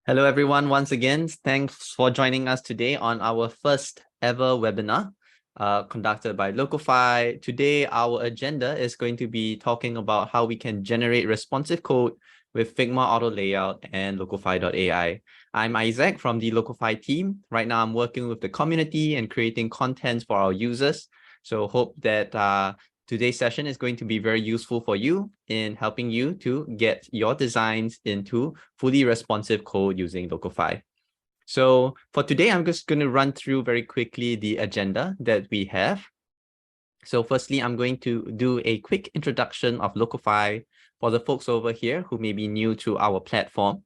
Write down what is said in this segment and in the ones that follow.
Hello, everyone. Once again, thanks for joining us today on our first ever webinar conducted by Locofy. Today, our agenda is going to be talking about how we can generate responsive code with Figma Auto Layout and Locofy.ai. I'm Isaac from the Locofy team. Right now, I'm working with the community and creating content for our users. So hope that today's session is going to be very useful for you in helping you to get your designs into fully responsive code using Locofy. So for today, I'm just going to run through very quickly the agenda that we have. So firstly, I'm going to do a quick introduction of Locofy for the folks over here who may be new to our platform.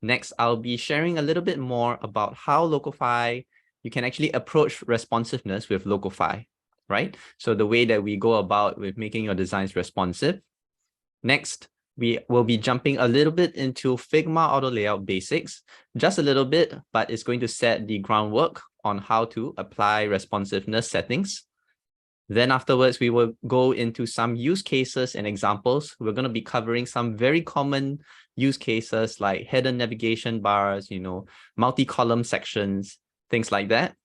Next, I'll be sharing a little bit more about how Locofy, you can actually approach responsiveness with Locofy, right? So the way that we go about with making your designs responsive. Next, we will be jumping a little bit into Figma Auto Layout basics, just a little bit, but it's going to set the groundwork on how to apply responsiveness settings. Then afterwards, we will go into some use cases and examples. We're going to be covering some very common use cases like header navigation bars, multi-column sections, things like that.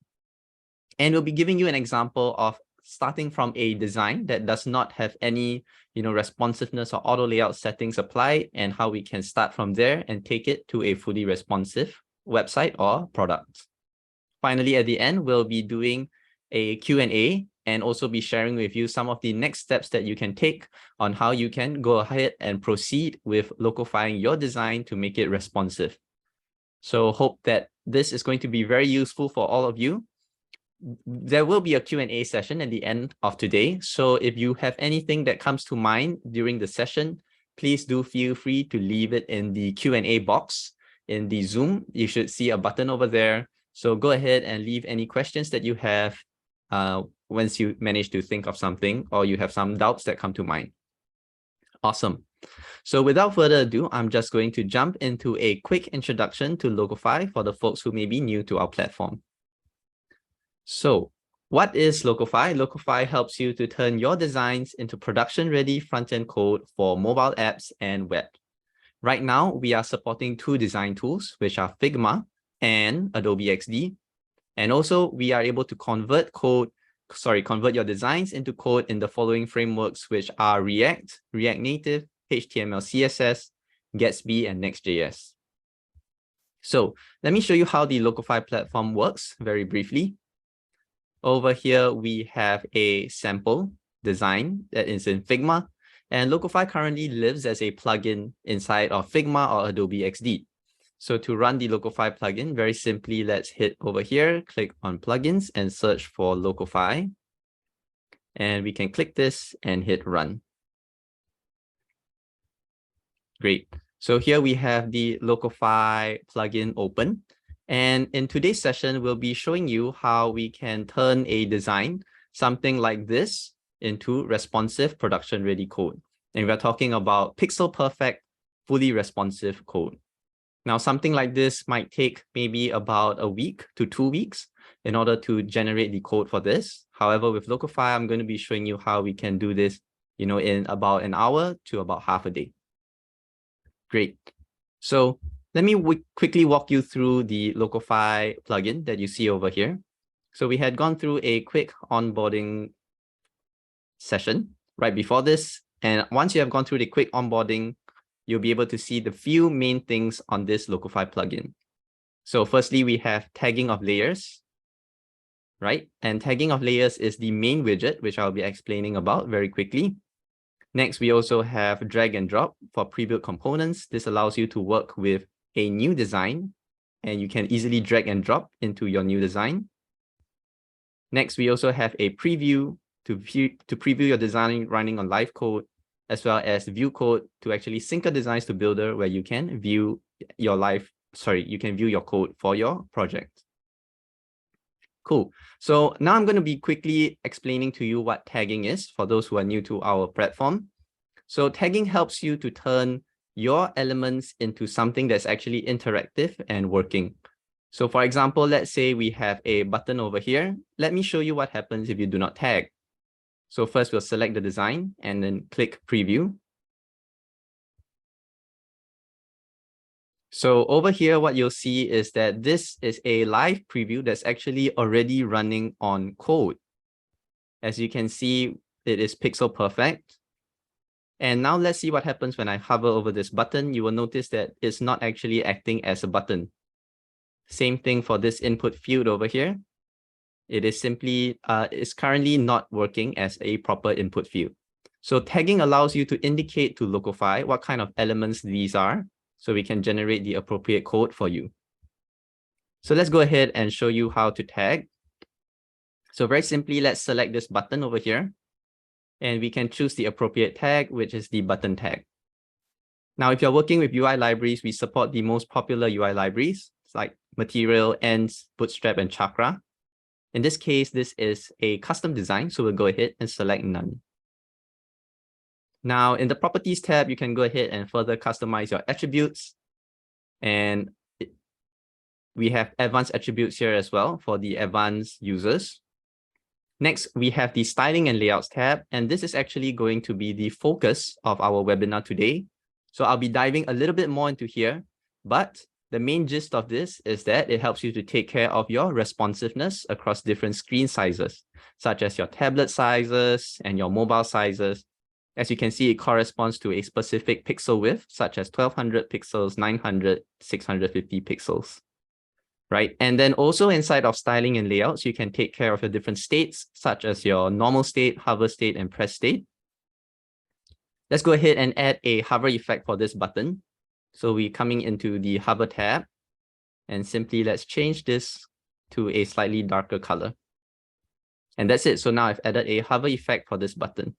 And we'll be giving you an example of starting from a design that does not have any, responsiveness or auto layout settings applied, and how we can start from there and take it to a fully responsive website or product. Finally, at the end, we'll be doing a Q&A and also be sharing with you some of the next steps that you can take on how you can go ahead and proceed with locifying your design to make it responsive. So hope that this is going to be very useful for all of you. There will be a Q&A session at the end of today. So if you have anything that comes to mind during the session, please do feel free to leave it in the Q&A box in the Zoom. You should see a button over there. So go ahead and leave any questions that you have once you manage to think of something or you have some doubts that come to mind. Awesome. So without further ado, I'm just going to jump into a quick introduction to Locofy for the folks who may be new to our platform. So what is Locofy? Locofy helps you to turn your designs into production-ready front-end code for mobile apps and web. Right now, we are supporting two design tools, which are Figma and Adobe XD. And also, we are able to convert your designs into code in the following frameworks, which are React, React Native, HTML, CSS, Gatsby, and Next.js. So let me show you how the Locofy platform works very briefly. Over here, we have a sample design that is in Figma, and Locofy currently lives as a plugin inside of Figma or Adobe XD. So to run the Locofy plugin, very simply, let's hit over here, click on plugins and search for Locofy. And we can click this and hit run. Great. So here we have the Locofy plugin open. And in today's session, we'll be showing you how we can turn a design, something like this, into responsive production-ready code. And we're talking about pixel perfect, fully responsive code. Now, something like this might take maybe about a week to 2 weeks in order to generate the code for this. However, with Locofy, I'm going to be showing you how we can do this, in about an hour to about half a day. Great. So let me quickly walk you through the Locofy plugin that you see over here. So we had gone through a quick onboarding session right before this. And once you have gone through the quick onboarding, you'll be able to see the few main things on this Locofy plugin. So firstly, we have tagging of layers, right? And tagging of layers is the main widget, which I'll be explaining about very quickly. Next, we also have drag and drop for pre-built components. This allows you to work with a new design, and you can easily drag and drop into your new design. Next, we also have a preview to preview your design running on live code, as well as view code to actually sync your designs to Builder, where you can view your code for your project. Cool. So now I'm going to be quickly explaining to you what tagging is for those who are new to our platform. So tagging helps you to turn your elements into something that's actually interactive and working. So for example, let's say we have a button over here. Let me show you what happens if you do not tag. So first we'll select the design and then click preview. So over here, what you'll see is that this is a live preview that's actually already running on code. As you can see, it is pixel perfect. And now let's see what happens when I hover over this button. You will notice that it's not actually acting as a button. Same thing for this input field over here. It is simply, it's currently not working as a proper input field. So tagging allows you to indicate to Locofy what kind of elements these are, so we can generate the appropriate code for you. So let's go ahead and show you how to tag. So very simply, let's select this button over here, and we can choose the appropriate tag, which is the button tag. Now, if you're working with UI libraries, we support the most popular UI libraries, like Material, Ends, Bootstrap, and Chakra. In this case, this is a custom design, so we'll go ahead and select none. Now, in the Properties tab, you can go ahead and further customize your attributes. And we have advanced attributes here as well for the advanced users. Next, we have the Styling and Layouts tab, and this is actually going to be the focus of our webinar today. So I'll be diving a little bit more into here, but the main gist of this is that it helps you to take care of your responsiveness across different screen sizes, such as your tablet sizes and your mobile sizes. As you can see, it corresponds to a specific pixel width, such as 1200 pixels, 900, 650 pixels. Right. And then also inside of styling and layouts, you can take care of your different states, such as your normal state, hover state, and press state. Let's go ahead and add a hover effect for this button. So we're coming into the hover tab, and simply let's change this to a slightly darker color. And that's it. So now I've added a hover effect for this button.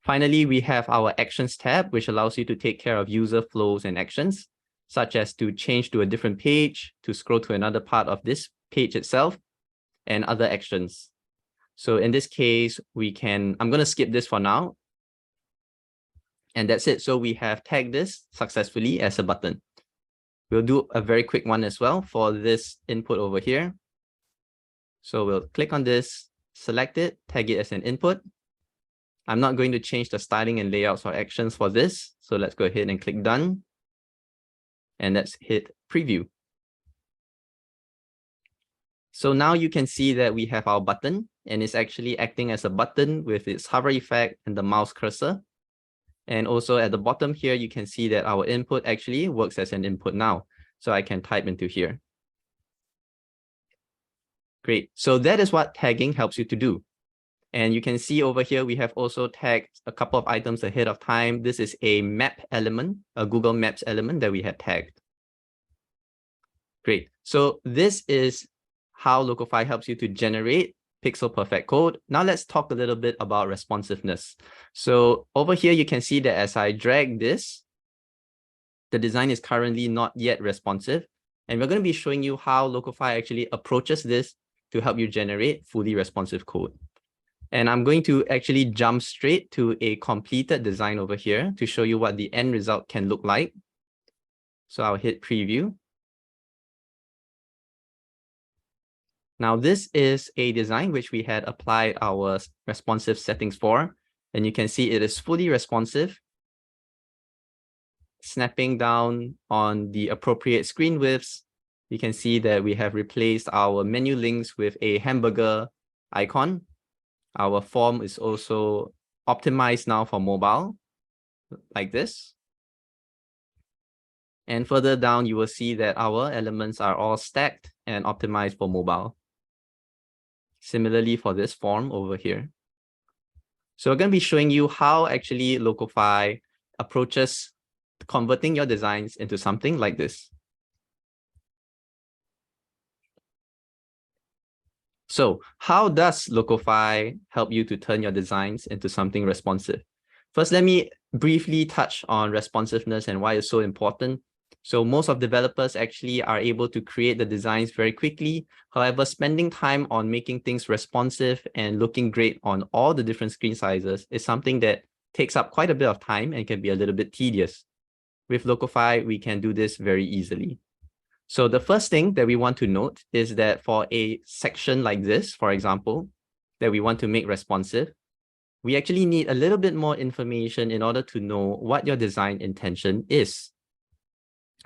Finally, we have our Actions tab, which allows you to take care of user flows and actions, such as to change to a different page, to scroll to another part of this page itself, and other actions. So in this case, I'm going to skip this for now. And that's it. So we have tagged this successfully as a button. We'll do a very quick one as well for this input over here. So we'll click on this, select it, tag it as an input. I'm not going to change the styling and layouts or actions for this. So let's go ahead and click done. And let's hit preview. So now you can see that we have our button, and it's actually acting as a button with its hover effect and the mouse cursor. And also at the bottom here, you can see that our input actually works as an input now. So I can type into here. Great. So that is what tagging helps you to do. And you can see over here, we have also tagged a couple of items ahead of time. This is a map element, a Google Maps element that we had tagged. Great. So this is how Locofy helps you to generate pixel perfect code. Now let's talk a little bit about responsiveness. So over here, you can see that as I drag this, the design is currently not yet responsive. And we're going to be showing you how Locofy actually approaches this to help you generate fully responsive code. And I'm going to actually jump straight to a completed design over here to show you what the end result can look like. So I'll hit preview. Now, this is a design which we had applied our responsive settings for, and you can see it is fully responsive, snapping down on the appropriate screen widths. You can see that we have replaced our menu links with a hamburger icon. Our form is also optimized now for mobile, like this. And further down, you will see that our elements are all stacked and optimized for mobile. Similarly for this form over here. So we're going to be showing you how actually Locofy approaches converting your designs into something like this. So how does Locofy help you to turn your designs into something responsive? First, let me briefly touch on responsiveness and why it's so important. So most of developers actually are able to create the designs very quickly. However, spending time on making things responsive and looking great on all the different screen sizes is something that takes up quite a bit of time and can be a little bit tedious. With Locofy, we can do this very easily. So the first thing that we want to note is that for a section like this, for example, that we want to make responsive, we actually need a little bit more information in order to know what your design intention is.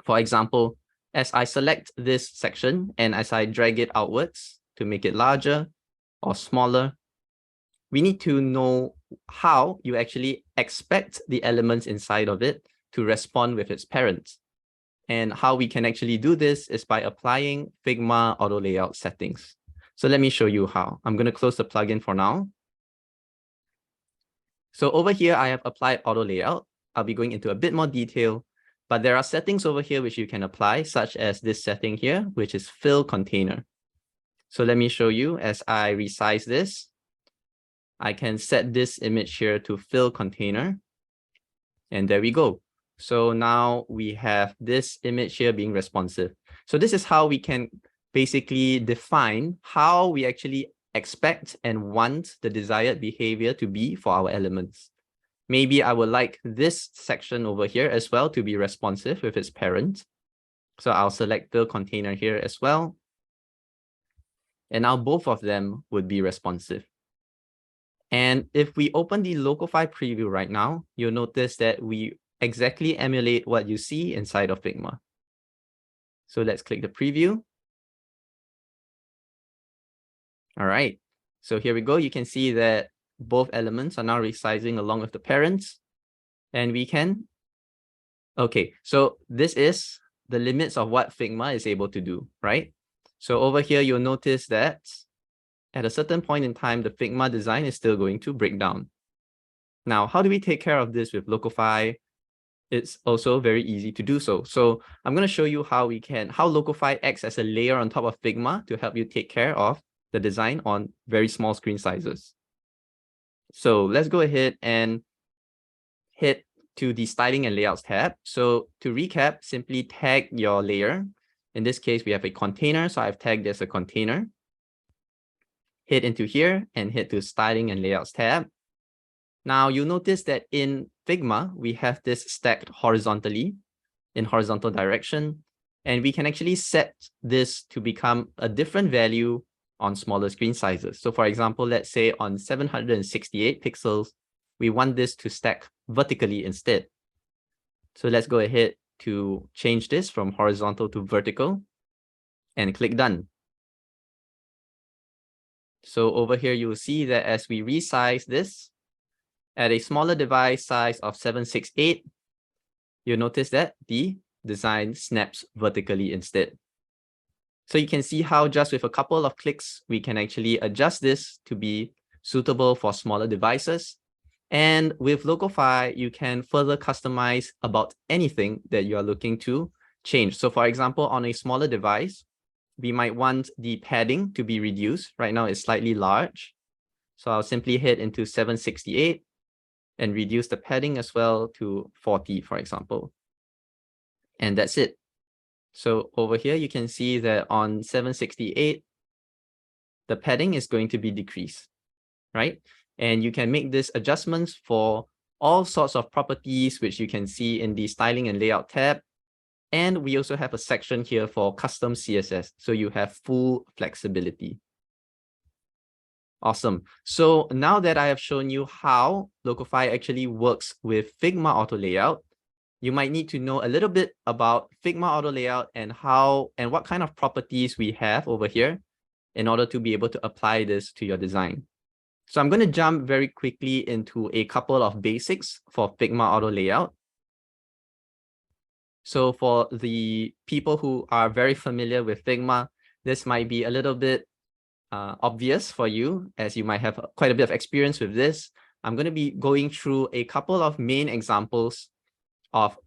For example, as I select this section and as I drag it outwards to make it larger or smaller, we need to know how you actually expect the elements inside of it to respond with its parents. And how we can actually do this is by applying Figma auto layout settings. So let me show you how. I'm going to close the plugin for now. So over here, I have applied auto layout. I'll be going into a bit more detail, but there are settings over here which you can apply, such as this setting here, which is fill container. So let me show you. As I resize this, I can set this image here to fill container. And there we go. So now we have this image here being responsive. So this is how we can basically define how we actually expect and want the desired behavior to be for our elements. Maybe I would like this section over here as well to be responsive with its parent. So I'll select the container here as well. And now both of them would be responsive. And if we open the Locofy preview right now, you'll notice that we exactly emulate what you see inside of Figma. So let's click the preview. All right, so here we go. You can see that both elements are now resizing along with the parents. And we can, okay, so this is the limits of what Figma is able to do, right? So over here, you'll notice that at a certain point in time, the Figma design is still going to break down. Now, how do we take care of this with Locofy? It's also very easy to do so. So I'm going to show you how Locofy acts as a layer on top of Figma to help you take care of the design on very small screen sizes. So let's go ahead and hit to the styling and layouts tab. So to recap, simply tag your layer. In this case, we have a container. So I've tagged this a container. Hit into here and hit to styling and layouts tab. Now you'll notice that in Figma, we have this stacked horizontally in horizontal direction, and we can actually set this to become a different value on smaller screen sizes. So for example, let's say on 768 pixels, we want this to stack vertically instead. So let's go ahead to change this from horizontal to vertical and click done. So over here, you will see that as we resize this at a smaller device size of 768, you'll notice that the design snaps vertically instead. So you can see how just with a couple of clicks, we can actually adjust this to be suitable for smaller devices. And with Locofy, you can further customize about anything that you are looking to change. So for example, on a smaller device, we might want the padding to be reduced. Right now, it's slightly large. So I'll simply hit into 768 and reduce the padding as well to 40, for example. And that's it. So over here, you can see that on 768, the padding is going to be decreased, right? And you can make these adjustments for all sorts of properties, which you can see in the styling and layout tab. And we also have a section here for custom CSS. So you have full flexibility. Awesome. So now that I have shown you how Locofy actually works with Figma auto layout, you might need to know a little bit about Figma auto layout and how and what kind of properties we have over here in order to be able to apply this to your design. So I'm going to jump very quickly into a couple of basics for Figma auto layout. So for the people who are very familiar with Figma, this might be a little bit obvious for you, as you might have quite a bit of experience with this. I'm going to be going through a couple of main examples of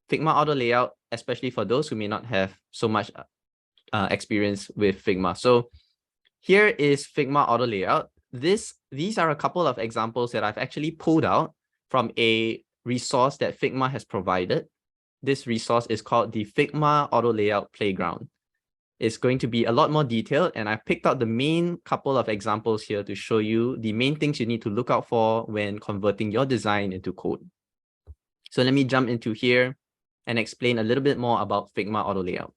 Figma auto layout, especially for those who may not have so much experience with Figma. So here is Figma auto layout. These are a couple of examples that I've actually pulled out from a resource that Figma has provided. This resource is called the Figma Auto Layout Playground. It's going to be a lot more detailed, and I picked out the main couple of examples here to show you the main things you need to look out for when converting your design into code. So let me jump into here and explain a little bit more about Figma Auto Layout.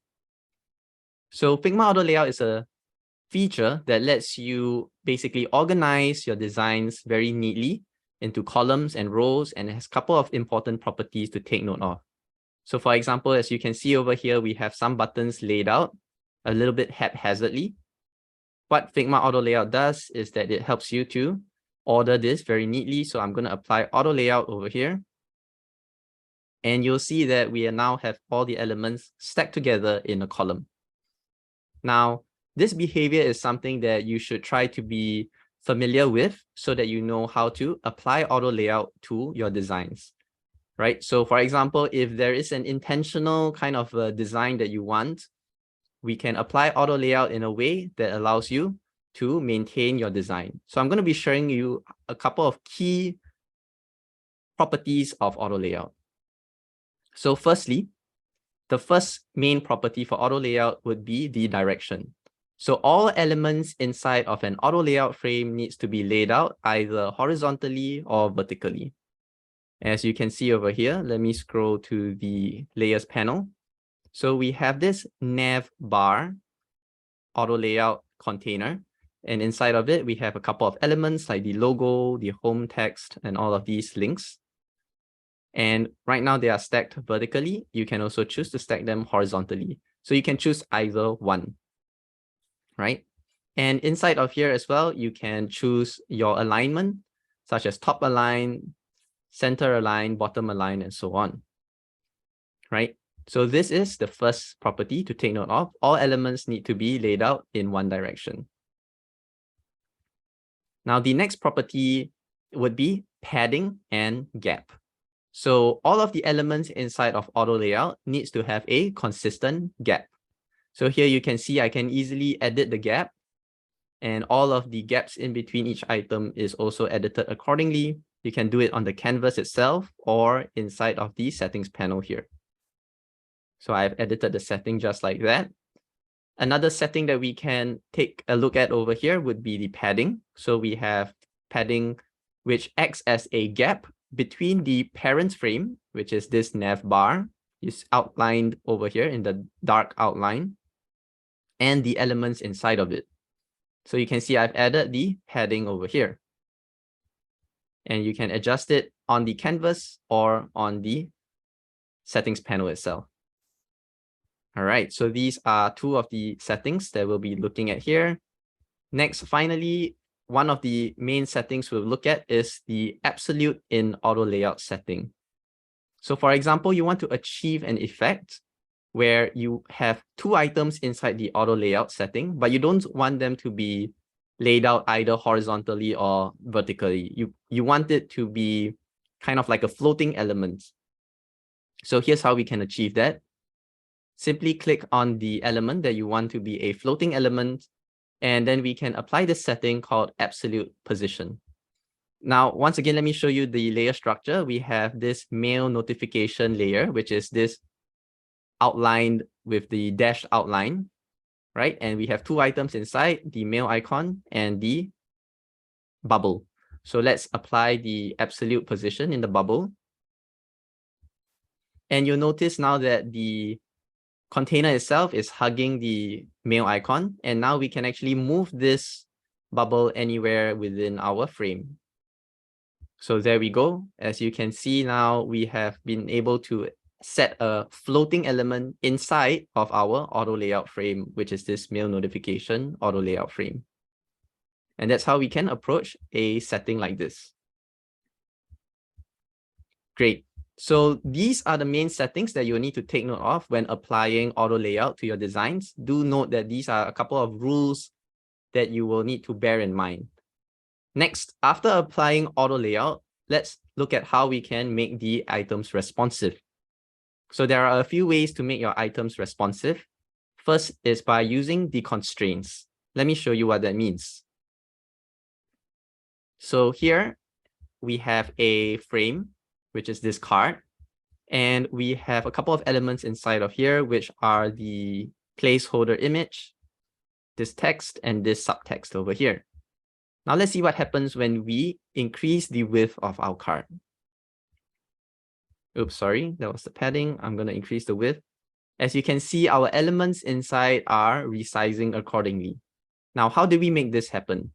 So Figma Auto Layout is a feature that lets you basically organize your designs very neatly into columns and rows, and it has a couple of important properties to take note of. So for example, as you can see over here, we have some buttons laid out a little bit haphazardly. What Figma auto layout does is that it helps you to order this very neatly. So I'm going to apply auto layout over here. And you'll see that we now have all the elements stacked together in a column. Now, this behavior is something that you should try to be familiar with so that you know how to apply auto layout to your designs, right? So for example, if there is an intentional kind of a design that you want, we can apply auto layout in a way that allows you to maintain your design. So I'm going to be showing you a couple of key properties of auto layout. So firstly, the first main property for auto layout would be the direction. So all elements inside of an auto layout frame needs to be laid out either horizontally or vertically. As you can see over here, let me scroll to the layers panel. So we have this nav bar auto layout container. And inside of it, we have a couple of elements like the logo, the home text, and all of these links. And right now they are stacked vertically. You can also choose to stack them horizontally. So you can choose either one, right? And inside of here as well, you can choose your alignment, such as top align, center align, bottom align, and so on, right? So this is the first property to take note of. All elements need to be laid out in one direction. Now, the next property would be padding and gap. So all of the elements inside of auto layout needs to have a consistent gap. So here you can see I can easily edit the gap, and all of the gaps in between each item is also edited accordingly. You can do it on the canvas itself or inside of the settings panel here. So I've edited the setting just like that. Another setting that we can take a look at over here would be the padding. So we have padding, which acts as a gap between the parent frame, which is this nav bar, is outlined over here in the dark outline, and the elements inside of it. So you can see I've added the padding over here. And you can adjust it on the canvas or on the settings panel itself. All right, so these are two of the settings that we'll be looking at here. Next, finally, one of the main settings we'll look at is the absolute in auto layout setting. So for example, you want to achieve an effect where you have two items inside the auto layout setting, but you don't want them to be laid out either horizontally or vertically. You want it to be kind of like a floating element. So here's how we can achieve that. Simply click on the element that you want to be a floating element, and then we can apply this setting called absolute position. Now, once again, let me show you the layer structure. We have this mail notification layer, which is this outlined with the dashed outline, right? And we have two items inside, the mail icon and the bubble. So let's apply the absolute position in the bubble. And you'll notice now that the container itself is hugging the mail icon. And now we can actually move this bubble anywhere within our frame. So there we go. As you can see now, we have been able to set a floating element inside of our auto layout frame, which is this mail notification auto layout frame. And that's how we can approach a setting like this. Great. So these are the main settings that you'll need to take note of when applying auto layout to your designs. Do note that these are a couple of rules that you will need to bear in mind. Next, after applying auto layout, let's look at how we can make the items responsive. So there are a few ways to make your items responsive. First is by using the constraints. Let me show you what that means. So here we have a frame, which is this card. And we have a couple of elements inside of here, which are the placeholder image, this text, and this subtext over here. Now let's see what happens when we increase the width of our card. Oops, sorry, that was the padding. I'm going to increase the width. As you can see, our elements inside are resizing accordingly. Now, how do we make this happen?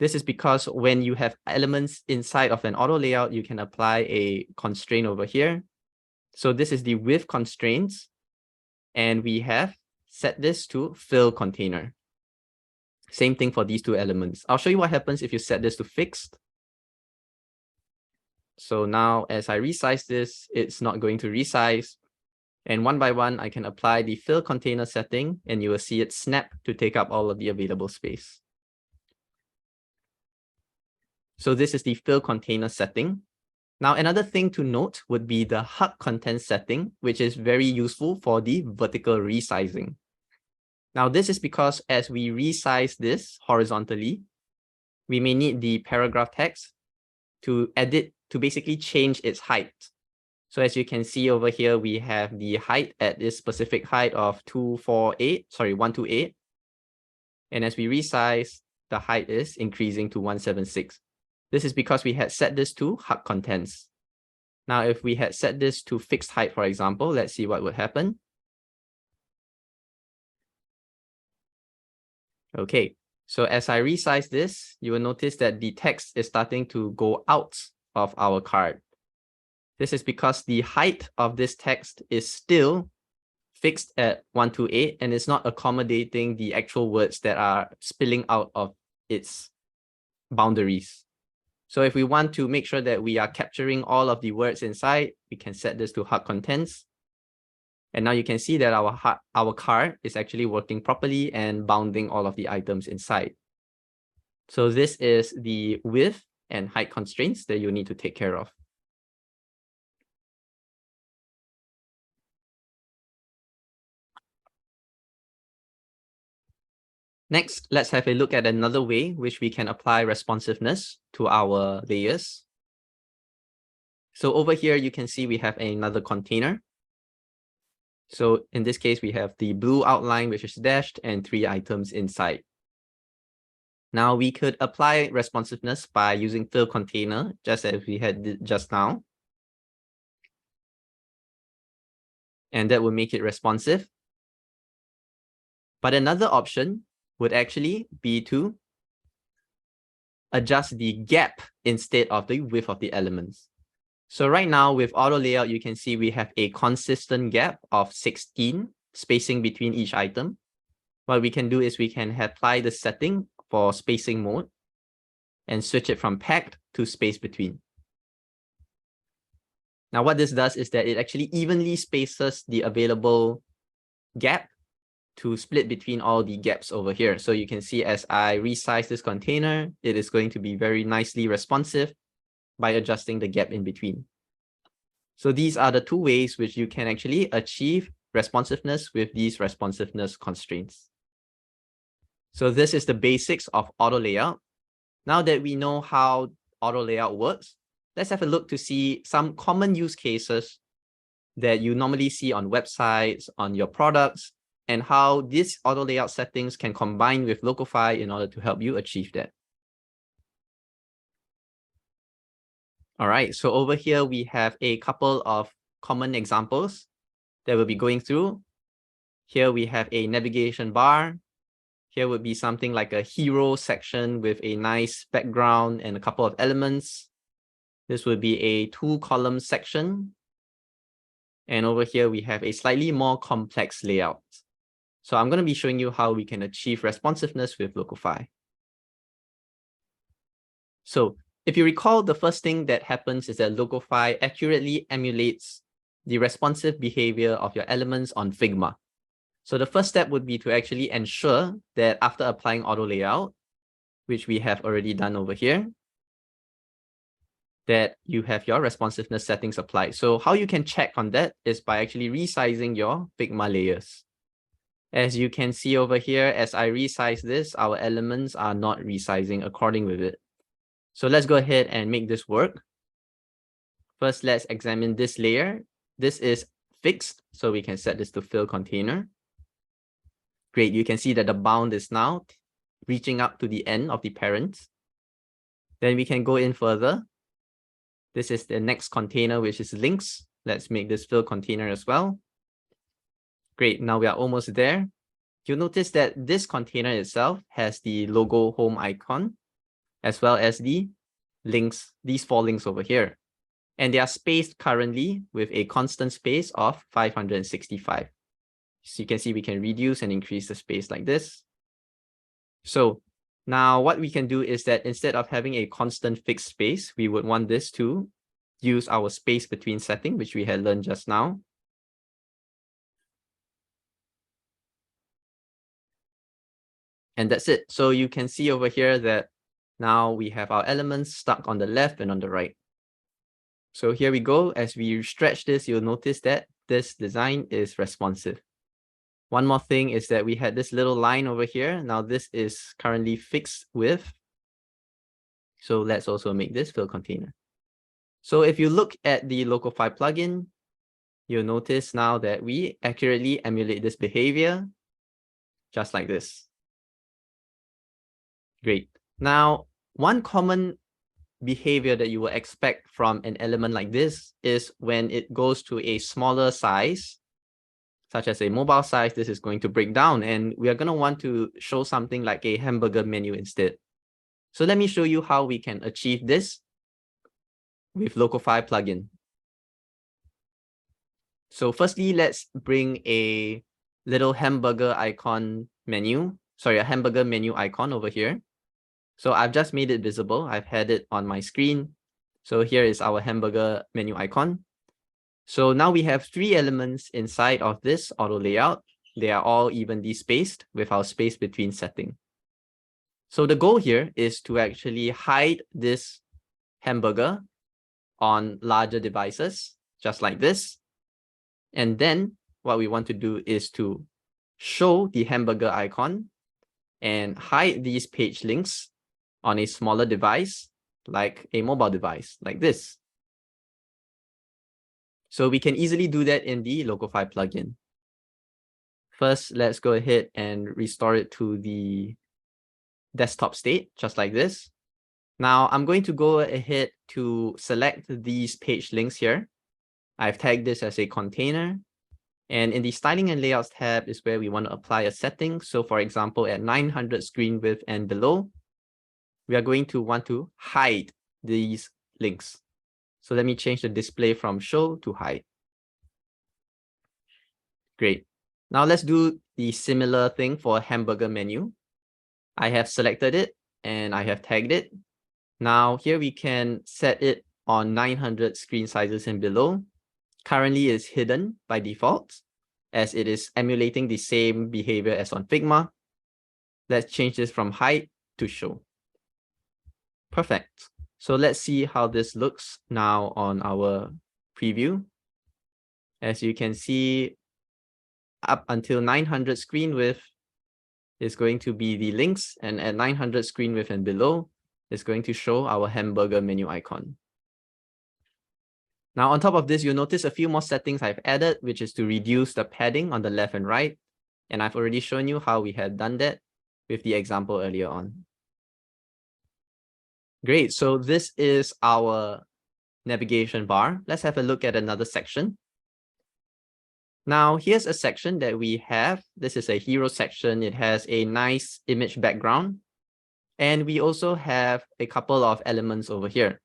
This is because when you have elements inside of an auto layout, you can apply a constraint over here. So this is the width constraints, and we have set this to fill container. Same thing for these two elements. I'll show you what happens if you set this to fixed. So now as I resize this, it's not going to resize. And one by one, I can apply the fill container setting, and you will see it snap to take up all of the available space. So this is the fill container setting. Now, another thing to note would be the hug content setting, which is very useful for the vertical resizing. Now, this is because as we resize this horizontally, we may need the paragraph text to edit, to basically change its height. So as you can see over here, we have the height at this specific height of 128. And as we resize, the height is increasing to 176. This is because we had set this to hug contents. Now, if we had set this to fixed height, for example, let's see what would happen. Okay, so as I resize this, you will notice that the text is starting to go out of our card. This is because the height of this text is still fixed at 128 and it's not accommodating the actual words that are spilling out of its boundaries. So if we want to make sure that we are capturing all of the words inside, we can set this to hug contents. And now you can see that our card is actually working properly and bounding all of the items inside. So this is the width and height constraints that you need to take care of. Next, let's have a look at another way which we can apply responsiveness to our layers. So over here, you can see we have another container. So in this case, we have the blue outline, which is dashed, and 3 items inside. Now we could apply responsiveness by using fill container, just as we had just now. And that will make it responsive. But another option would actually be to adjust the gap instead of the width of the elements. So right now with auto layout, you can see we have a consistent gap of 16 spacing between each item. What we can do is we can apply the setting for spacing mode and switch it from packed to space between. Now what this does is that it actually evenly spaces the available gap to split between all the gaps over here. So you can see as I resize this container, it is going to be very nicely responsive by adjusting the gap in between. So these are the 2 ways which you can actually achieve responsiveness with these responsiveness constraints. So this is the basics of auto layout. Now that we know how auto layout works, let's have a look to see some common use cases that you normally see on websites, on your products, and how these auto layout settings can combine with Locofy in order to help you achieve that. All right, so over here, we have a couple of common examples that we'll be going through. Here we have a navigation bar. Here would be something like a hero section with a nice background and a couple of elements. This would be a 2-column section. And over here, we have a slightly more complex layout. So I'm going to be showing you how we can achieve responsiveness with Locofy. So if you recall, the first thing that happens is that Locofy accurately emulates the responsive behavior of your elements on Figma. So the first step would be to actually ensure that after applying auto layout, which we have already done over here, that you have your responsiveness settings applied. So how you can check on that is by actually resizing your Figma layers. As you can see over here, as I resize this, our elements are not resizing according with it. So let's go ahead and make this work. First, let's examine this layer. This is fixed, so we can set this to fill container. Great, you can see that the bound is now reaching up to the end of the parent. Then we can go in further. This is the next container, which is links. Let's make this fill container as well. Great, now we are almost there. You'll notice that this container itself has the logo home icon, as well as the links, these 4 links over here. and they are spaced currently with a constant space of 565. So you can see we can reduce and increase the space like this. So now what we can do is that instead of having a constant fixed space, we would want this to use our space between setting, which we had learned just now. And that's it. So you can see over here that now we have our elements stuck on the left and on the right. So here we go. As we stretch this, you'll notice that this design is responsive. One more thing is that we had this little line over here. Now this is currently fixed with. So let's also make this fill container. So if you look at the Locofy plugin, you'll notice now that we accurately emulate this behavior, just like this. Great. Now, one common behavior that you will expect from an element like this is when it goes to a smaller size, such as a mobile size, this is going to break down, and we are going to want to show something like a hamburger menu instead. So let me show you how we can achieve this with Locofy plugin. So firstly, let's bring a little hamburger icon menu. Sorry, a hamburger menu icon over here. So I've just made it visible. I've had it on my screen. So here is our hamburger menu icon. So now we have 3 elements inside of this auto layout. They are all evenly spaced with our space between setting. So the goal here is to actually hide this hamburger on larger devices, just like this. And then what we want to do is to show the hamburger icon and hide these page links on a smaller device, like a mobile device, like this. So we can easily do that in the Locofy plugin. First, let's go ahead and restore it to the desktop state, just like this. Now I'm going to go ahead to select these page links here. I've tagged this as a container. And in the styling and layouts tab is where we want to apply a setting. So for example, at 900 screen width and below, we are going to want to hide these links. So let me change the display from show to hide. Great. Now let's do the similar thing for a hamburger menu. I have selected it and I have tagged it. Now here we can set it on 900 screen sizes and below. Currently it's hidden by default as it is emulating the same behavior as on Figma. Let's change this from hide to show. Perfect. So let's see how this looks now on our preview. As you can see, up until 900 screen width is going to be the links, and at 900 screen width and below is going to show our hamburger menu icon. Now, on top of this, you'll notice a few more settings I've added, which is to reduce the padding on the left and right. And I've already shown you how we had done that with the example earlier on. Great. So this is our navigation bar. Let's have a look at another section. Now, here's a section that we have. This is a hero section. It has a nice image background. And we also have a couple of elements over here.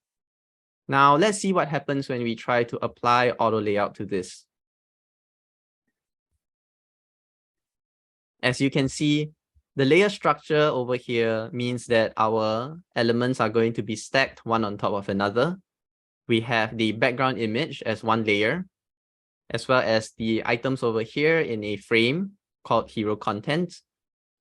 Now, let's see what happens when we try to apply auto layout to this. As you can see, the layer structure over here means that our elements are going to be stacked one on top of another. We have the background image as one layer, as well as the items over here in a frame called hero content.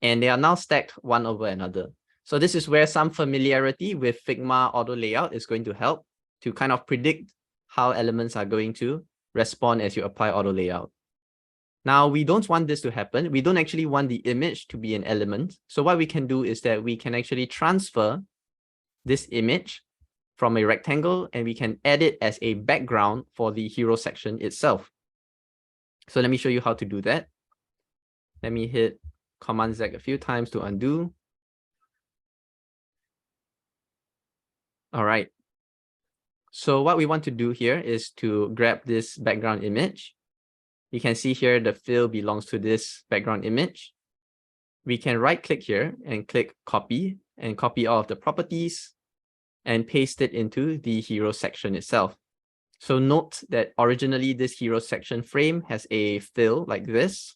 And they are now stacked one over another. So this is where some familiarity with Figma auto layout is going to help to kind of predict how elements are going to respond as you apply auto layout. Now, we don't want this to happen. We don't actually want the image to be an element. So what we can do is that we can actually transfer this image from a rectangle and we can add it as a background for the hero section itself. So let me show you how to do that. Let me hit Command Z a few times to undo. All right. So what we want to do here is to grab this background image. You can see here the fill belongs to this background image. We can right click here and click copy and copy all of the properties and paste it into the hero section itself. So note that originally this hero section frame has a fill like this.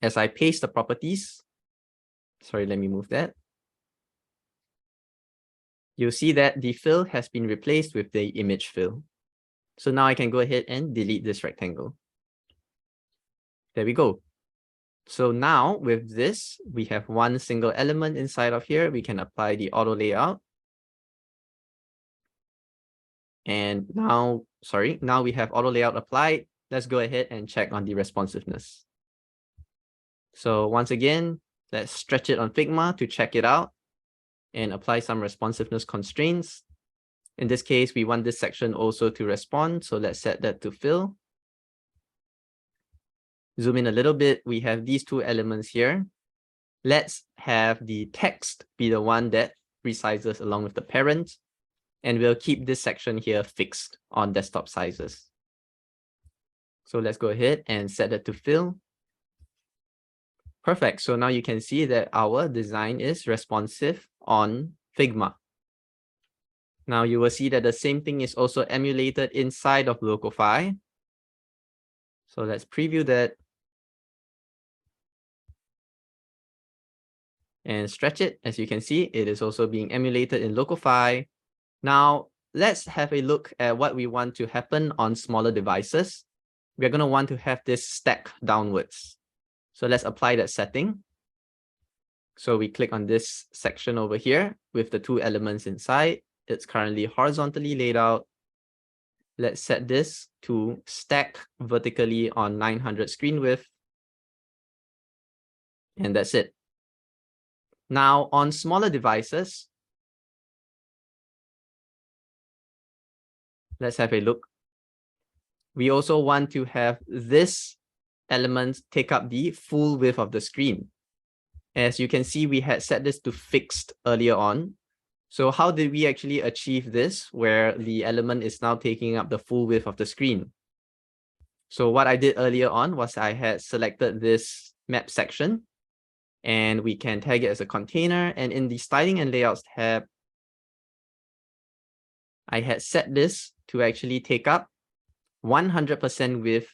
As I paste the properties, sorry, let me move that. You'll see that the fill has been replaced with the image fill. So now I can go ahead and delete this rectangle. There we go. So now with this, we have one single element inside of here. We can apply the auto layout. And now, now we have auto layout applied. Let's go ahead and check on the responsiveness. So once again, let's stretch it on Figma to check it out and apply some responsiveness constraints. In this case, we want this section also to respond. So let's set that to fill. Zoom in a little bit. We have these two elements here. Let's have the text be the one that resizes along with the parent. And we'll keep this section here fixed on desktop sizes. So let's go ahead and set that to fill. Perfect. So now you can see that our design is responsive on Figma. Now you will see that the same thing is also emulated inside of Locofy. So let's preview that and stretch it. As you can see, it is also being emulated in Locofy. Now let's have a look at what we want to happen on smaller devices. We're going to want to have this stack downwards. So let's apply that setting. So we click on this section over here with the two elements inside. It's currently horizontally laid out. Let's set this to stack vertically on 900 screen width. And that's it. Now on smaller devices, let's have a look. We also want to have this element take up the full width of the screen. As you can see, we had set this to fixed earlier on. So how did we actually achieve this where the element is now taking up the full width of the screen? So what I did earlier on was I had selected this map section and we can tag it as a container. And in the styling and layouts tab, I had set this to actually take up 100% width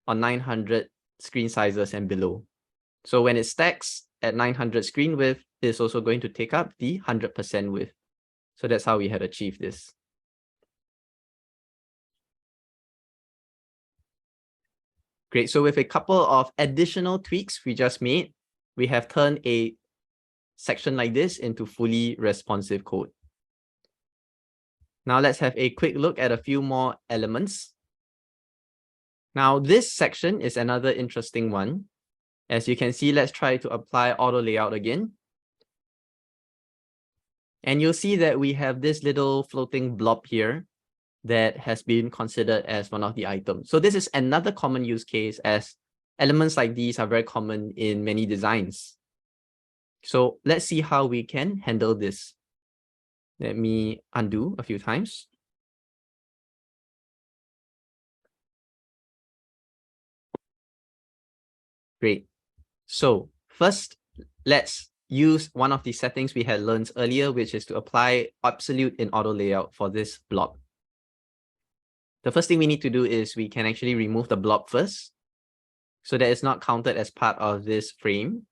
on 900 screen sizes and below. So when it stacks at 900 screen width, it's also going to take up the 100% width. So that's how we had achieved this. Great. So with a couple of additional tweaks we just made, we have turned a section like this into fully responsive code. Now let's have a quick look at a few more elements. Now this section is another interesting one. As you can see, let's try to apply auto layout again. And you'll see that we have this little floating blob here that has been considered as one of the items. So this is another common use case, as elements like these are very common in many designs. So let's see how we can handle this. Let me undo a few times. Great. So first, let's use one of the settings we had learned earlier, which is to apply absolute in auto layout for this blob. The first thing we need to do is we can actually remove the blob first, so that it's not counted as part of this frame.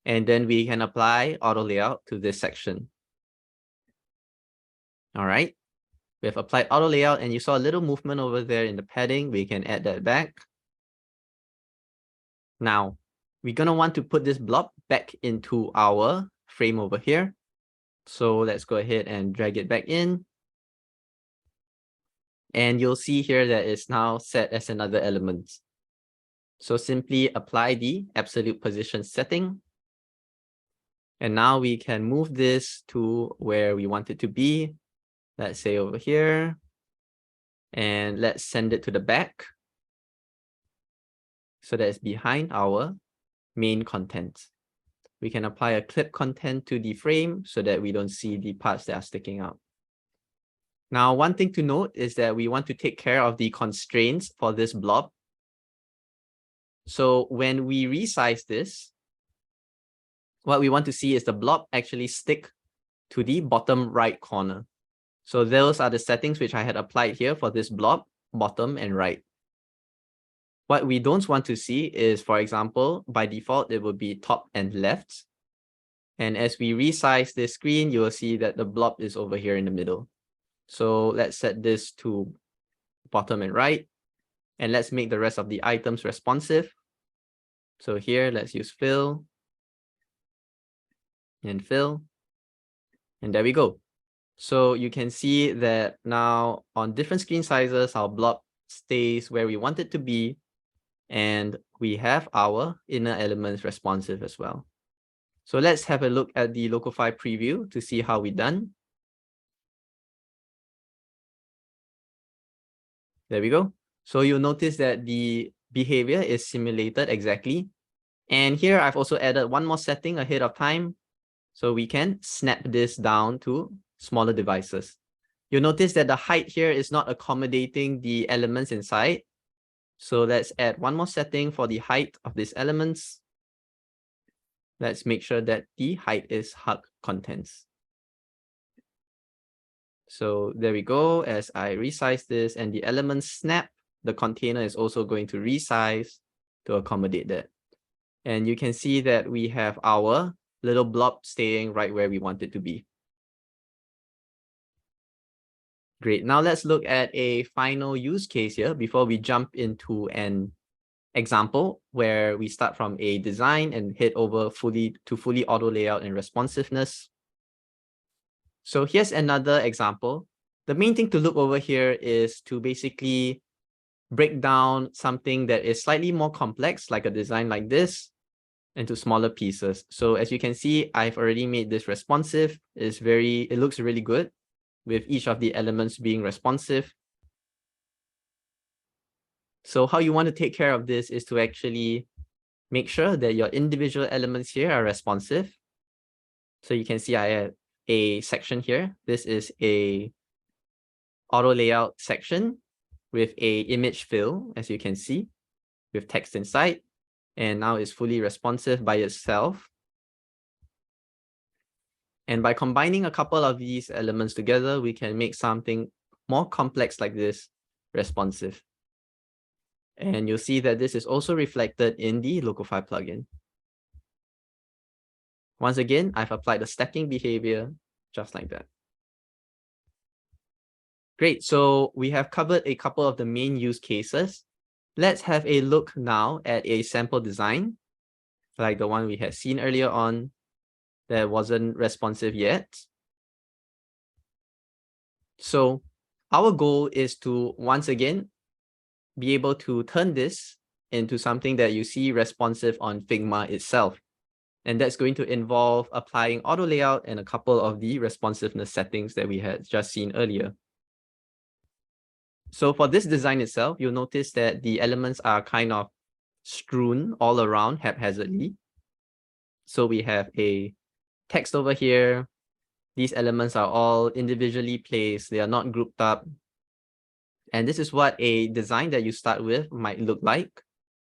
And then we can apply auto layout to this section. All right. We have applied auto layout and you saw a little movement over there in the padding. We can add that back. Now, we're going to want to put this blob back into our frame over here. So let's go ahead and drag it back in. And you'll see here that it's now set as another element. So simply apply the absolute position setting. And now we can move this to where we want it to be. Let's say over here. And let's send it to the back. So that it's behind our main content. We can apply a clip content to the frame so that we don't see the parts that are sticking out. Now, one thing to note is that we want to take care of the constraints for this blob. So when we resize this, what we want to see is the blob actually stick to the bottom right corner. So those are the settings which I had applied here for this blob, bottom and right. What we don't want to see is, for example, by default, it would be top and left. And as we resize this screen, you will see that the blob is over here in the middle. So let's set this to bottom and right. And let's make the rest of the items responsive. So here, let's use fill and fill. And there we go. So you can see that now on different screen sizes, our blob stays where we want it to be. And we have our inner elements responsive as well. So let's have a look at the Locofy preview to see how we're done. There we go. So you'll notice that the behavior is simulated exactly. And here I've also added one more setting ahead of time. So we can snap this down to smaller devices. You'll notice that the height here is not accommodating the elements inside. So let's add one more setting for the height of these elements. Let's make sure that the height is hug contents. So there we go. As I resize this and the elements snap, the container is also going to resize to accommodate that. And you can see that we have our little blob staying right where we want it to be. Great. Now let's look at a final use case here before we jump into an example where we start from a design and head over to fully auto layout and responsiveness. So here's another example. The main thing to look over here is to basically break down something that is slightly more complex, like a design like this, into smaller pieces. So as you can see, I've already made this responsive. It looks really good with each of the elements being responsive. So how you want to take care of this is to actually make sure that your individual elements here are responsive. So you can see I have a section here. This is a auto layout section with a image fill, as you can see, with text inside. And now it's fully responsive by itself. And by combining a couple of these elements together, we can make something more complex like this responsive. And you'll see that this is also reflected in the Locofy plugin. Once again, I've applied the stacking behavior just like that. Great, so we have covered a couple of the main use cases. Let's have a look now at a sample design, like the one we had seen earlier on that wasn't responsive yet. So our goal is to, once again, be able to turn this into something that you see responsive on Figma itself. And that's going to involve applying auto layout and a couple of the responsiveness settings that we had just seen earlier. So for this design itself, you'll notice that the elements are kind of strewn all around haphazardly. So we have a text over here. These elements are all individually placed. They are not grouped up. And this is what a design that you start with might look like.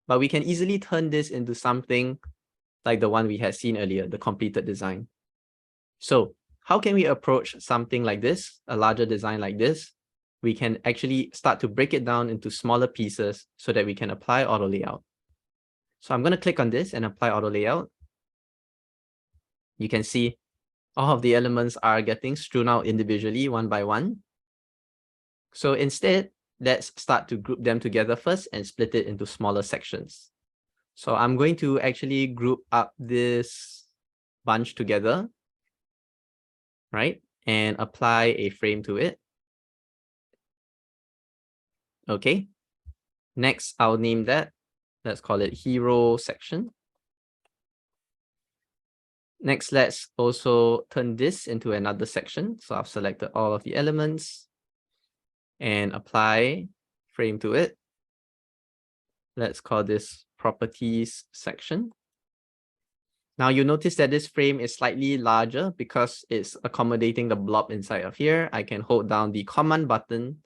But we can easily turn this into something like the one we had seen earlier, the completed design. So how can we approach something like this, a larger design like this? We can actually start to break it down into smaller pieces so that we can apply auto layout. So I'm going to click on this and apply auto layout. You can see all of the elements are getting strewn out individually one by one. So instead, let's start to group them together first and split it into smaller sections. So I'm going to actually group up this bunch together, right? And apply a frame to it. Okay. Next, I'll name that. Let's call it hero section. Next, let's also turn this into another section. So I've selected all of the elements and apply frame to it. Let's call this properties section. Now you notice that this frame is slightly larger because it's accommodating the blob inside of here. I can hold down the command button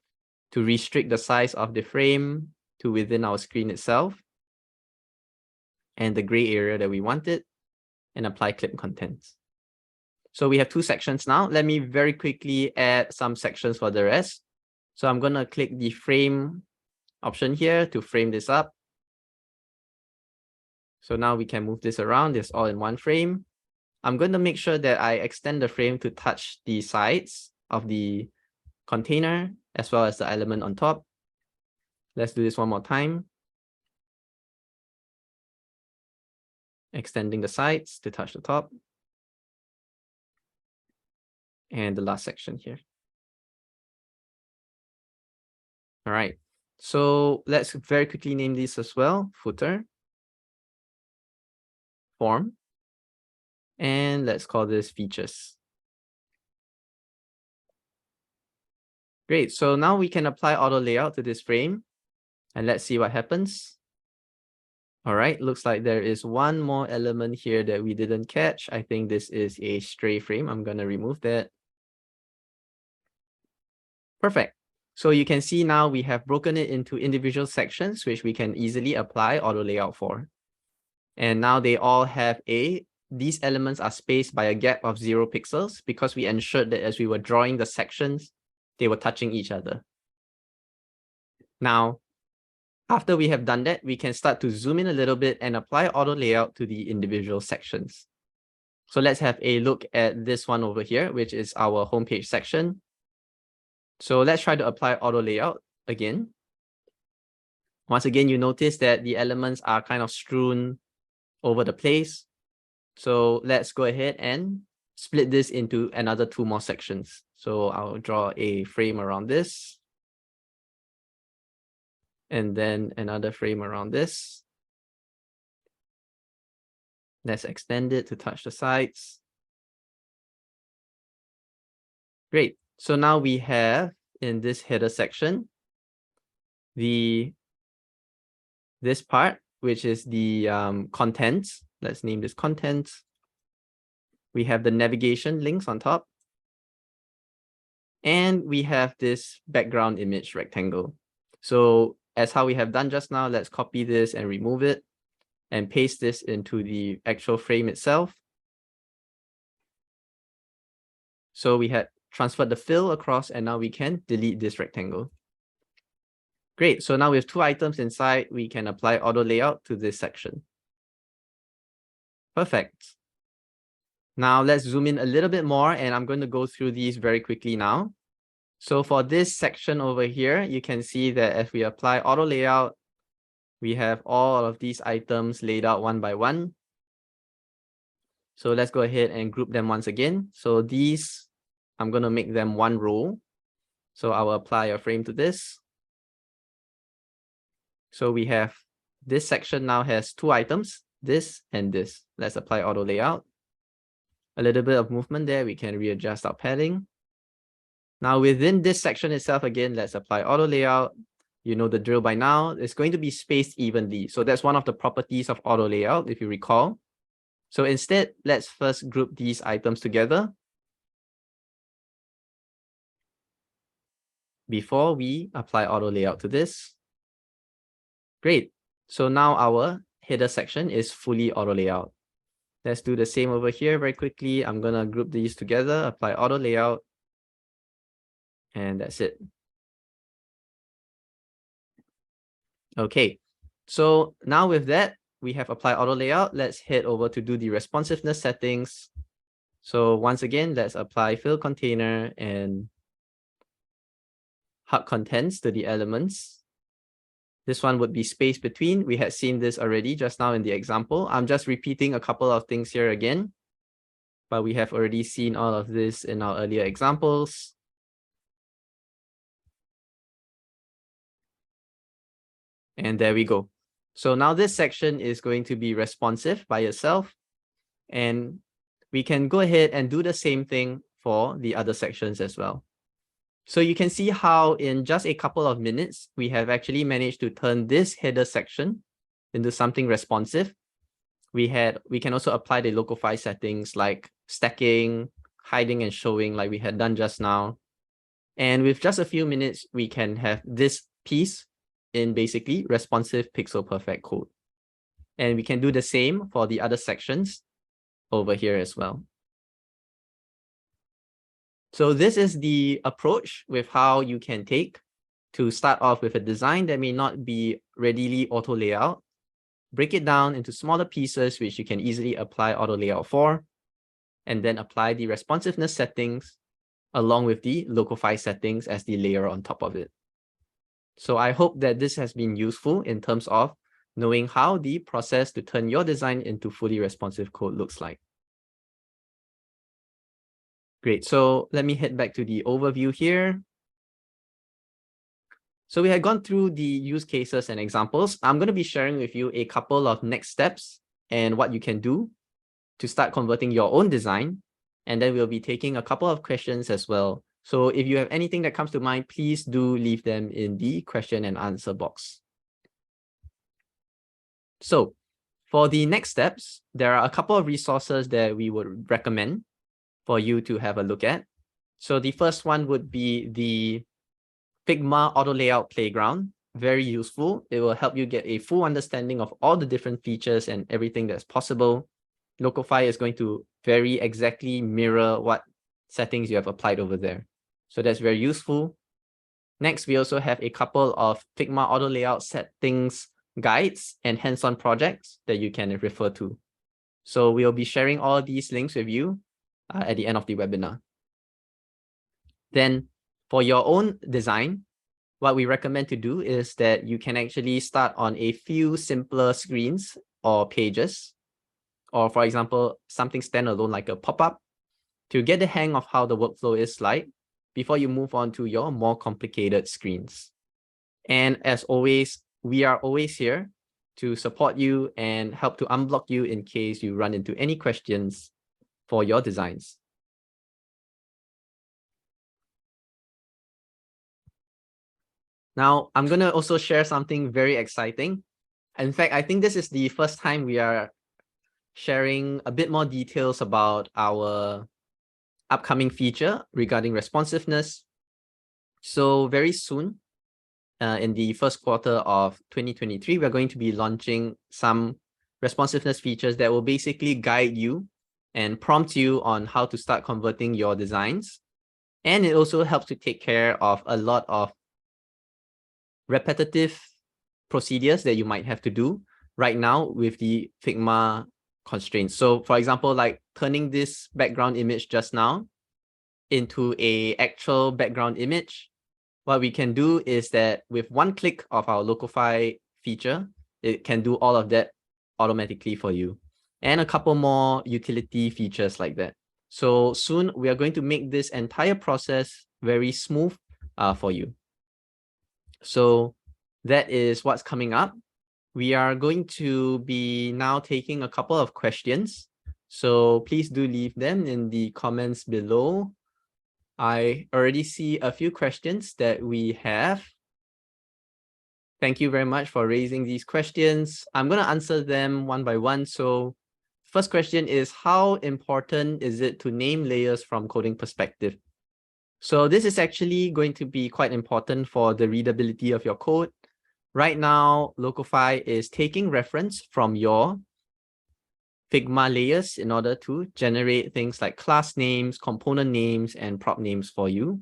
to restrict the size of the frame to within our screen itself and the gray area that we wanted, and apply clip contents. So we have 2 sections now. Let me very quickly add some sections for the rest. So I'm going to click the frame option here to frame this up. So now we can move this around. It's all in one frame. I'm going to make sure that I extend the frame to touch the sides of the container as well as the element on top. Let's do this one more time. Extending the sides to touch the top. And the last section here. All right. So let's very quickly name this as well. Footer. Form. And let's call this features. Great. So now we can apply auto layout to this frame. And let's see what happens. All right. Looks like there is one more element here that we didn't catch. I think this is a stray frame. I'm going to remove that. Perfect. So you can see now we have broken it into individual sections, which we can easily apply auto layout for. And now they all have these elements are spaced by a gap of 0 pixels because we ensured that as we were drawing the sections, they were touching each other. Now, after we have done that, we can start to zoom in a little bit and apply auto layout to the individual sections. So let's have a look at this one over here, which is our homepage section. So let's try to apply auto layout again. Once again, you notice that the elements are kind of strewn over the place. So let's go ahead and split this into another 2 more sections. So I'll draw a frame around this. And then another frame around this. Let's extend it to touch the sides. Great. So now we have in this header section, this part, which is the contents. Let's name this contents. We have the navigation links on top. And we have this background image rectangle. So as how we have done just now, let's copy this and remove it and paste this into the actual frame itself. So we had transferred the fill across and now we can delete this rectangle. Great. So now we have 2 items inside. We can apply auto layout to this section. Perfect. Now let's zoom in a little bit more and I'm going to go through these very quickly now. So for this section over here, you can see that as we apply auto layout, we have all of these items laid out one by one. So let's go ahead and group them once again. So these, I'm going to make them one row. So I will apply a frame to this. So we have this section now has 2 items, this and this. Let's apply auto layout. A little bit of movement there. We can readjust our padding. Now within this section itself, again, let's apply auto layout. You know the drill by now. It's going to be spaced evenly. So that's one of the properties of auto layout, if you recall. So instead, let's first group these items together before we apply auto layout to this. Great. So now our header section is fully auto layout. Let's do the same over here very quickly. I'm going to group these together, apply auto layout. And that's it. Okay. So now with that, we have applied auto layout. Let's head over to do the responsiveness settings. So once again, let's apply fill container and hub contents to the elements. This one would be space between. We had seen this already just now in the example. I'm just repeating a couple of things here again, but we have already seen all of this in our earlier examples. And there we go. So now this section is going to be responsive by itself. And we can go ahead and do the same thing for the other sections as well. So you can see how in just a couple of minutes, we have actually managed to turn this header section into something responsive. We can also apply the Locofy settings like stacking, hiding and showing like we had done just now. And with just a few minutes, we can have this piece in basically responsive pixel perfect code. And we can do the same for the other sections over here as well. So this is the approach with how you can take to start off with a design that may not be readily auto layout, break it down into smaller pieces which you can easily apply auto layout for, and then apply the responsiveness settings along with the Locofy settings as the layer on top of it. So I hope that this has been useful in terms of knowing how the process to turn your design into fully responsive code looks like. Great, so let me head back to the overview here. So we had gone through the use cases and examples. I'm going to be sharing with you a couple of next steps and what you can do to start converting your own design. And then we'll be taking a couple of questions as well. So if you have anything that comes to mind, please do leave them in the question and answer box. So for the next steps, there are a couple of resources that we would recommend for you to have a look at. So the first one would be the Figma Auto Layout Playground. Very useful. It will help you get a full understanding of all the different features and everything that's possible. Locofy is going to very exactly mirror what settings you have applied over there. So that's very useful. Next, we also have a couple of Figma Auto Layout settings guides and hands-on projects that you can refer to. So we'll be sharing all these links with you at the end of the webinar. Then for your own design, what we recommend to do is that you can actually start on a few simpler screens or pages, or for example, something standalone like a pop-up to get the hang of how the workflow is like before you move on to your more complicated screens. And as always, we are always here to support you and help to unblock you in case you run into any questions for your designs. Now, I'm going to also share something very exciting. In fact, I think this is the first time we are sharing a bit more details about our upcoming feature regarding responsiveness. So very soon, in the first quarter of 2023, we're going to be launching some responsiveness features that will basically guide you and prompt you on how to start converting your designs. And it also helps to take care of a lot of repetitive procedures that you might have to do right now with the Figma constraints. So for example, like turning this background image just now into an actual background image, what we can do is that with one click of our Locofy feature, it can do all of that automatically for you. And a couple more utility features like that. So soon we are going to make this entire process very smooth for you. So that is what's coming up. We are going to be now taking a couple of questions. So please do leave them in the comments below. I already see a few questions that we have. Thank you very much for raising these questions. I'm going to answer them one by one. So first question is, how important is it to name layers from coding perspective? So this is actually going to be quite important for the readability of your code. Right now, Locofy is taking reference from your Figma layers in order to generate things like class names, component names, and prop names for you.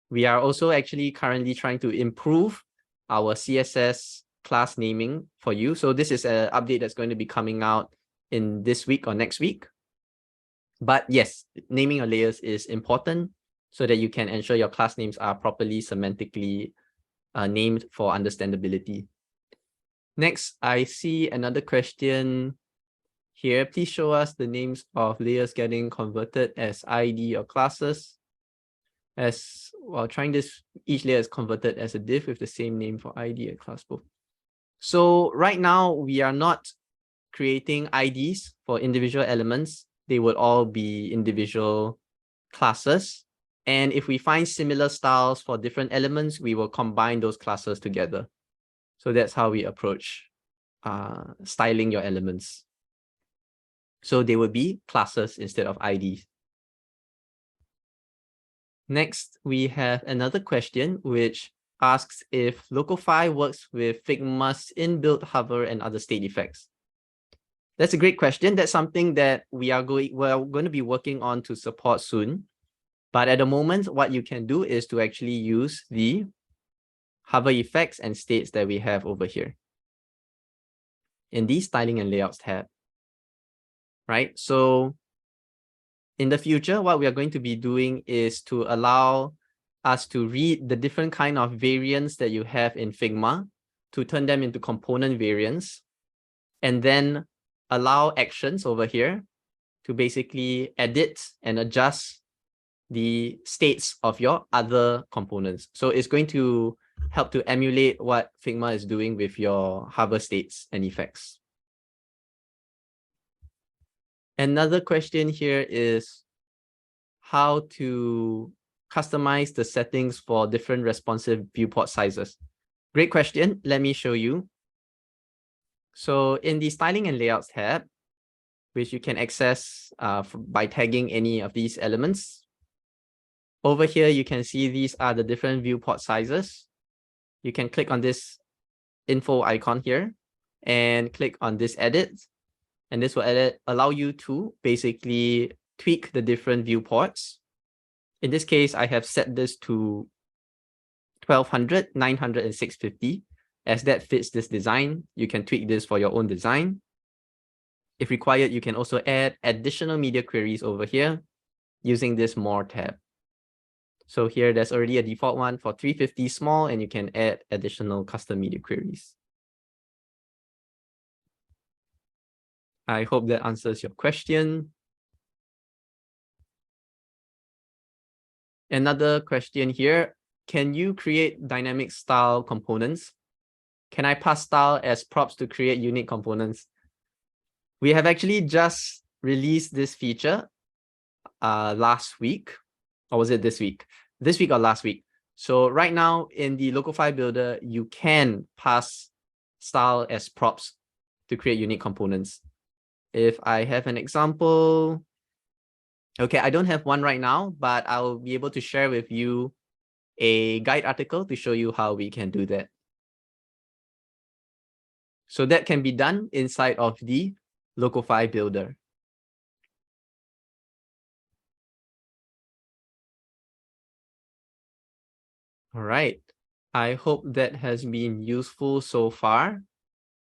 We are also actually currently trying to improve our CSS class naming for you. So this is an update that's going to be coming out in this week or next week. But yes, naming your layers is important so that you can ensure your class names are properly semantically named for understandability. Next, I see another question here. Please show us the names of layers getting converted as ID or classes. As while trying this, each layer is converted as a div with the same name for ID and class both. So right now, we are not creating IDs for individual elements. They would all be individual classes. And if we find similar styles for different elements, we will combine those classes together. So that's how we approach styling your elements. So they would be classes instead of IDs. Next, we have another question which asks if Locofy works with Figma's inbuilt hover and other state effects. That's a great question. That's something that we're going to be working on to support soon. But at the moment, what you can do is to actually use the hover effects and states that we have over here in the styling and layouts tab, right? So in the future, what we are going to be doing is to allow us to read the different kind of variants that you have in Figma, to turn them into component variants, and then allow actions over here to basically edit and adjust the states of your other components. So it's going to help to emulate what Figma is doing with your hover states and effects. Another question here is how to customize the settings for different responsive viewport sizes. Great question. Let me show you. So in the styling and layouts tab, which you can access by tagging any of these elements, over here, you can see these are the different viewport sizes. You can click on this info icon here and click on this edit. And this will allow you to basically tweak the different viewports. In this case, I have set this to 1200, 900, and 650. As that fits this design, you can tweak this for your own design. If required, you can also add additional media queries over here using this More tab. So here, there's already a default one for 350 small, and you can add additional custom media queries. I hope that answers your question. Another question here, can you create dynamic style components? Can I pass style as props to create unique components? We have actually just released this feature last week, or was it this week? This week or last week. So right now in the Locofy builder, you can pass style as props to create unique components. If I have an example, okay, I don't have one right now, but I'll be able to share with you a guide article to show you how we can do that. So that can be done inside of the Locofy builder. All right. I hope that has been useful so far.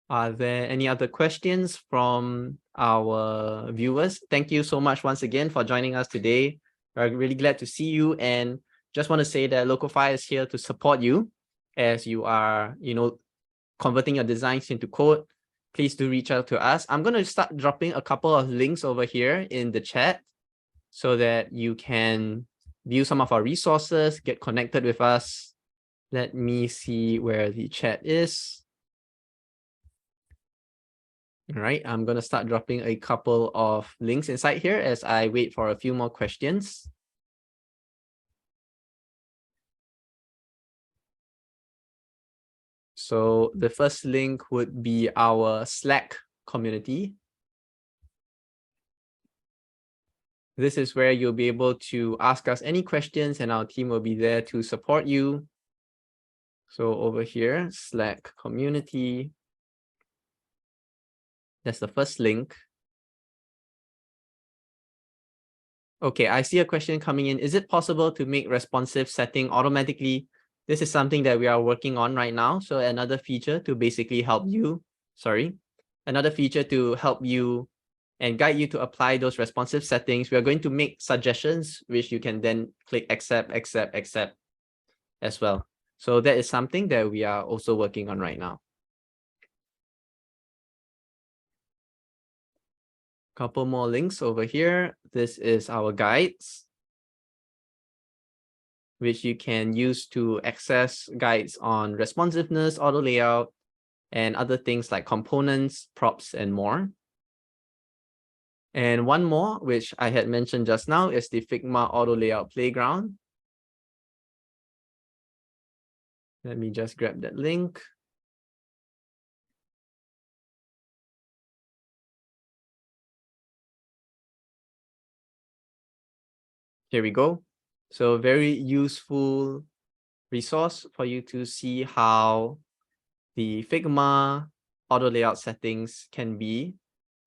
Are there any other questions from our viewers? Thank you so much once again for joining us today. We're really glad to see you, and just want to say that Locofy is here to support you as you are, converting your designs into code. Please do reach out to us. I'm going to start dropping a couple of links over here in the chat so that you can view some of our resources, get connected with us. Let me see where the chat is. All right, I'm going to start dropping a couple of links inside here as I wait for a few more questions. So the first link would be our Slack community. This is where you'll be able to ask us any questions and our team will be there to support you. So over here, Slack community. That's the first link. Okay, I see a question coming in. Is it possible to make responsive setting automatically? This is something that we are working on right now. So another feature to basically help you, another feature to help you and guide you to apply those responsive settings. We are going to make suggestions, which you can then click accept as well. So that is something that we are also working on right now. Couple more links over here. This is our guides, which you can use to access guides on responsiveness, auto layout, and other things like components, props, and more. And one more, which I had mentioned just now, is the Figma auto layout playground. Let me just grab that link. Here we go. So very useful resource for you to see how the Figma auto layout settings can be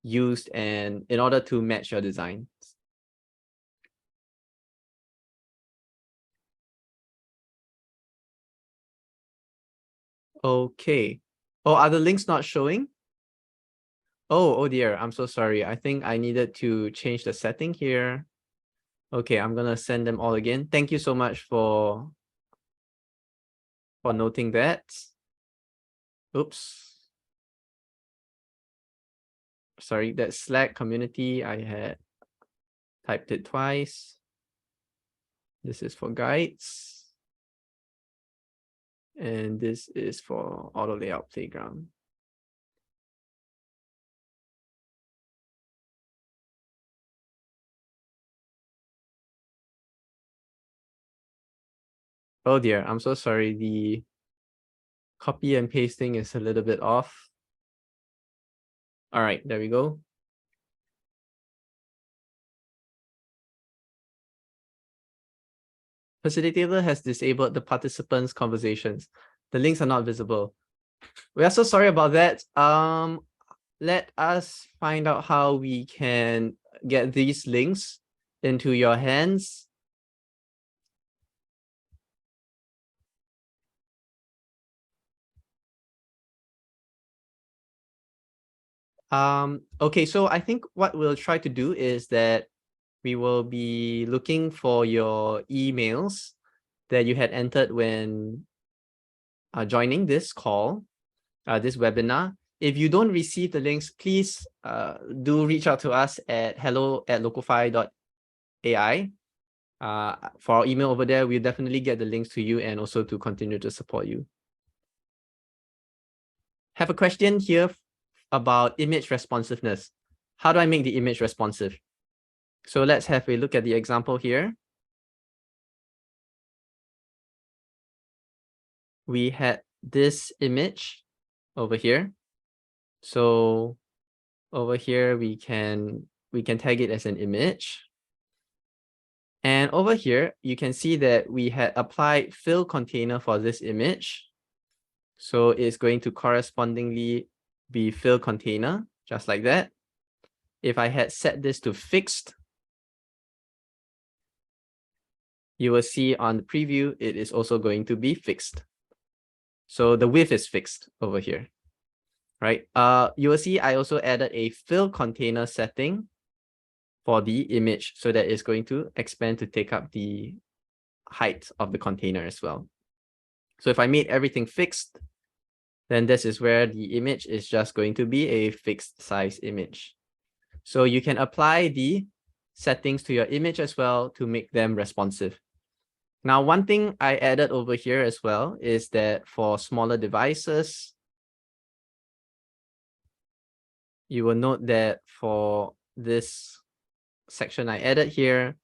used and in order to match your designs. Okay. Oh, are the links not showing? Oh dear, I'm so sorry. I think I needed to change the setting here. Okay, I'm gonna send them all again. Thank you so much for noting that. Oops. Sorry, that Slack community, I had typed it twice. This is for guides. And this is for auto layout playground. Oh dear, I'm so sorry. The copy and pasting is a little bit off. All right, there we go. Facilitator has disabled the participants' conversations. The links are not visible. We are so sorry about that. Let us find out how we can get these links into your hands. Okay, so I think what we'll try to do is that we will be looking for your emails that you had entered when joining this call, this webinar. If you don't receive the links, please do reach out to us at hello@locofy.ai. For our email over there, we'll definitely get the links to you and also to continue to support you. Have a question here about image responsiveness. How do I make the image responsive? So let's have a look at the example here. We had this image over here. So over here, we can tag it as an image. And over here, you can see that we had applied fill container for this image. So it's going to correspondingly be fill container, just like that. If I had set this to fixed, you will see on the preview, it is also going to be fixed. So the width is fixed over here, right? You will see I also added a fill container setting for the image so that it's going to expand to take up the height of the container as well. So if I made everything fixed, then this is where the image is just going to be a fixed size image. So you can apply the settings to your image as well to make them responsive. Now, one thing I added over here as well is that for smaller devices, you will note that for this section I added here,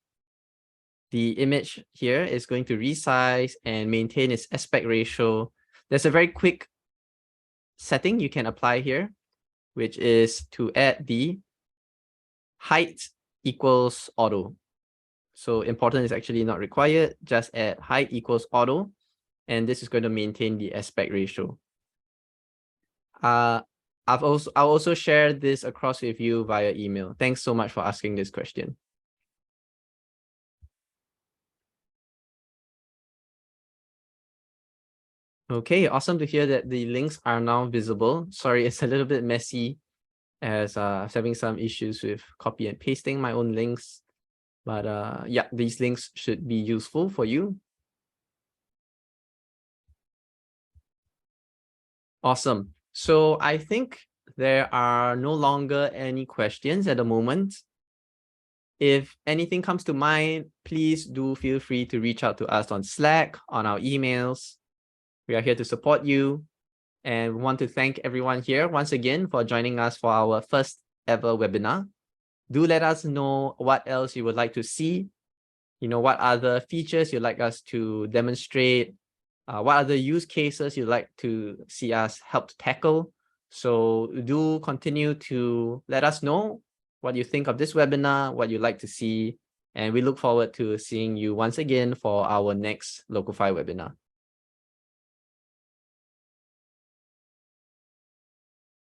the image here is going to resize and maintain its aspect ratio. There's a very quick setting you can apply here, which is to add the height equals auto. So important is actually not required, just add height equals auto, and this is going to maintain the aspect ratio. I'll also share this across with you via email. Thanks so much for asking this question. Okay, awesome to hear that the links are now visible. Sorry, it's a little bit messy as I was having some issues with copy and pasting my own links. But yeah, these links should be useful for you. Awesome. So I think there are no longer any questions at the moment. If anything comes to mind, please do feel free to reach out to us on Slack, on our emails. We are here to support you. And we want to thank everyone here once again for joining us for our first ever webinar. Do let us know what else you would like to see. You know, what other features you'd like us to demonstrate, what other use cases you'd like to see us help to tackle. So do continue to let us know what you think of this webinar, what you'd like to see, and we look forward to seeing you once again for our next Locofy webinar.